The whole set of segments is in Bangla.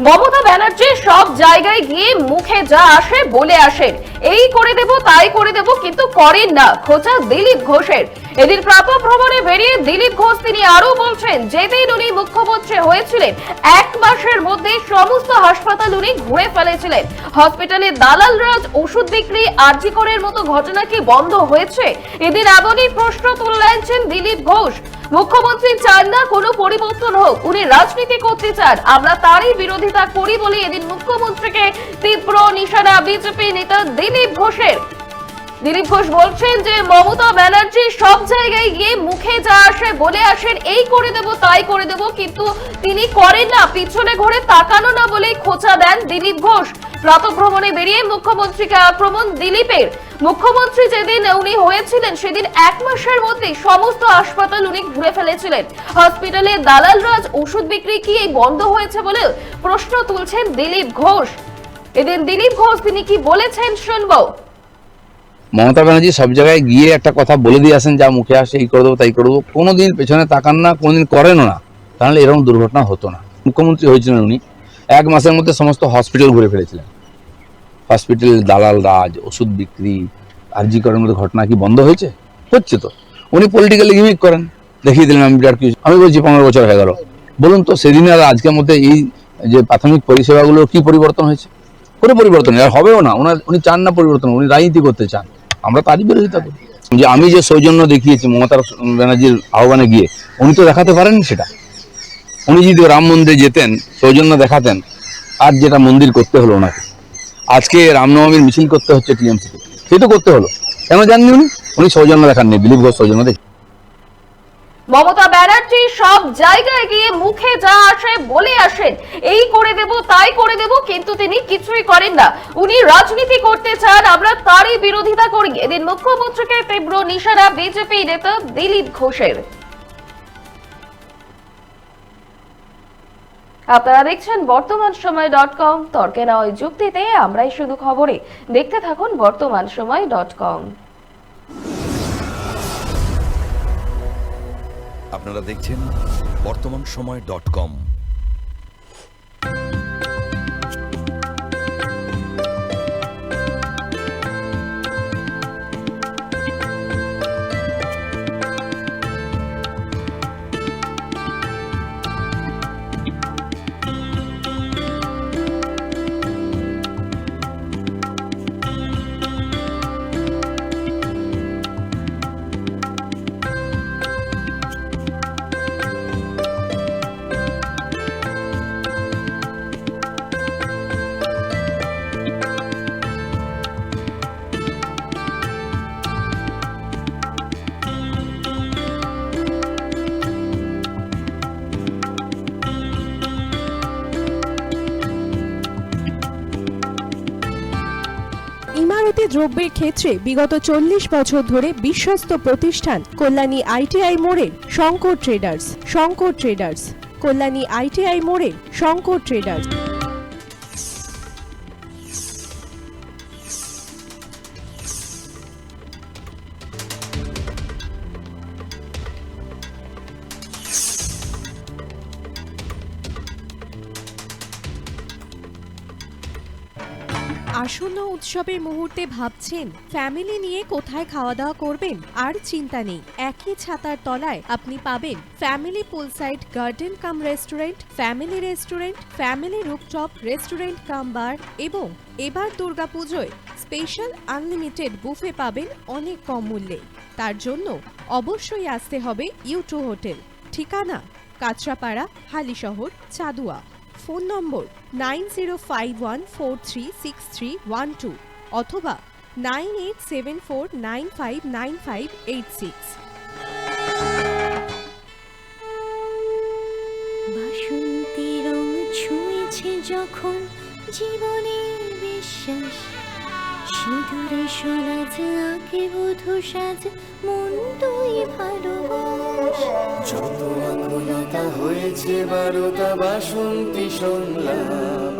মমতা ব্যানার্জি সব জায়গায় গিয়ে মুখে যা আসে বলে আসেন, এই করে দেব তাই করে দেব, কিন্তু করেন না। খোঁচা দিলীপ ঘোষের। এদিন প্রাত ভ্রমণে বেরিয়ে দিলীপ ঘোষ তিনি আরো বলছেন, যেদিন উনি মুখ্যমন্ত্রী হয়েছিলেন 1 মাসের মধ্যে সমস্ত হাসপাতাল উনি ঘুরে ফেলেছিলেন। হসপিটালে দালাল রাজ, ওষুধ বিক্রি, আরজি করের মতো ঘটনা কি বন্ধ হয়েছে? এদিন এমনই প্রশ্ন তুললেন দিলীপ ঘোষ। মুখ্যমন্ত্রী চান না কোনো পরিবর্তন হোক, উনি রাজনীতি করতে চান, আমরা তারই বিরোধিতা করি বলে এদিন মুখ্যমন্ত্রীকে তীব্র নিশানা বিজেপি নেতা দিলীপ ঘোষের। দিলীপ ঘোষ বলছেন যে মমতা ব্যানার্জি সব জায়গায় গিয়ে মুখে যা আসে বলে আসেন, এই করে দেব তাই করে দেব, কিন্তু তিনি করেন না, পিছনে ঘুরে তাকানো না বলেই খোঁচা দেন দিলীপ ঘোষ। প্রাতঃভ্রমণে বেরিয়ে মুখ্যমন্ত্রীকে আক্রমণ দিলীপের। মুখ্যমন্ত্রী যেদিন উনি হয়েছিলেন সেদিন 1 মাসের মধ্যে সমস্ত হাসপাতাল উনি ঘুরে ফেলেছিলেন। হসপিটালে দালাল রাজ, ওষুধ বিক্রি কি এই বন্ধ হয়েছে বলে প্রশ্ন তুলছেন দিলীপ ঘোষ। এদিন দিলীপ ঘোষ তিনি কি বলেছেন শুনবো। মমতা ব্যানার্জি সব জায়গায় গিয়ে একটা কথা বলে দিয়ে আসেন, যা মুখে আসে এই করে দেবো তাই করে দেবো, কোনোদিন পেছনে তাকান না, কোনোদিন করেনও না, তাহলে এরকম দুর্ঘটনা হতো না। মুখ্যমন্ত্রী হয়েছিলেন উনি 1 মাসের মধ্যে সমস্ত হসপিটাল ঘুরে ফেলেছিলেন। হসপিটাল দালাল রাজ, ওষুধ বিক্রি, আরজি করার মতো ঘটনা কি বন্ধ হয়েছে? হচ্ছে তো। উনি পলিটিক্যালি গিমিক করেন, দেখিয়ে দিলেন আমি বিরাট কিছু। আমি বলছি 15 বছর হয়ে গেল, বলুন তো সেদিন আর আজকের মধ্যে এই যে প্রাথমিক পরিষেবাগুলো কি পরিবর্তন হয়েছে? কোনো পরিবর্তন আর হবেও না। উনি চান না পরিবর্তন, উনি রাজনীতি করতে চান, আমরা তারই বিরোধিতা করি। যে আমি যে সৌজন্য দেখিয়েছি মমতা ব্যানার্জির আহ্বানে গিয়ে, উনি তো দেখাতে পারেননি সেটা। উনি যদি রাম মন্দিরে যেতেন, সৌজন্য দেখাতেন, আর যেটা মন্দির করতে হলো ওনাকে, আজকে রামনবমীর মিছিল করতে হচ্ছে টিএমসিতে, সেই তো করতে হলো। কেন জাননি উনি সৌজন্য দেখাননি, দিলীপ ঘোষ সৌজন্য দেখি। মমতা ব্যানার্জি সব জায়গায় গিয়ে মুখে যা আসে বলে আসেন, এই করে দেব তাই করে দেব, কিন্তু তিনি কিছুই করেন না, উনি রাজনীতি করতে চান, আমরা তারই বিরোধিতা করি। এদিন মুখ্যমন্ত্রীকে তীব্র নিশানা বিজেপি নেতা দিলীপ ঘোষের। আপনারা দেখছেন বর্তমান সময় .com, তর্কে নয় যুক্তিতে আমরাই শুধু খবরে। দেখতে থাকুন বর্তমান সময় .com। আপনারা দেখছেন বর্তমান সময় .com। ইমারতি দ্রব্যের ক্ষেত্রে বিগত 40 বছর ধরে বিশ্বস্ত প্রতিষ্ঠান কল্যাণী ITI মোড়ের শঙ্কর ট্রেডার্স, কল্যাণী ITI মোড়ের শঙ্কর ট্রেডার্স। আসন্ন উৎসবের মুহূর্তে ভাবছেন ফ্যামিলি নিয়ে কোথায় খাওয়া দাওয়া করবেন? আর চিন্তা নেই, একই ছাতার তলায় আপনি পাবেন family poolside garden cum restaurant, family rooftop restaurant cum bar, এবং এবার দুর্গাপুজোয় স্পেশাল আনলিমিটেড বুফে পাবেন অনেক কম মূল্যে। তার জন্য অবশ্যই আসতে হবে U2 হোটেল। ঠিকানা কাঁচরাপাড়া, হালিশহর, চাদুয়া। ফোন নম্বর 9051436312 অথবা 9874959586। বাসন্তী রং ছুঁয়েছে যখন জীবনের বিশ্বাস, সিঁদুরে সরাজ আঁকে বধূ সাজ, মন তুই ভালোবাস। যত আকুলতা হয়েছে বারোটা বাসন্তী সংলাপ,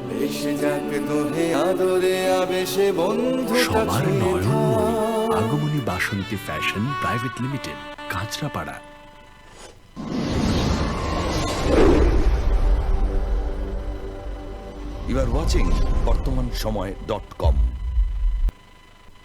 ভেসে যাক দোহে আদরে আবেশে বন্ধু। সবার Nayanmoni Agamani Basanti fashion private limited, Kanchrapara. You are watching Bartaman Samay .com।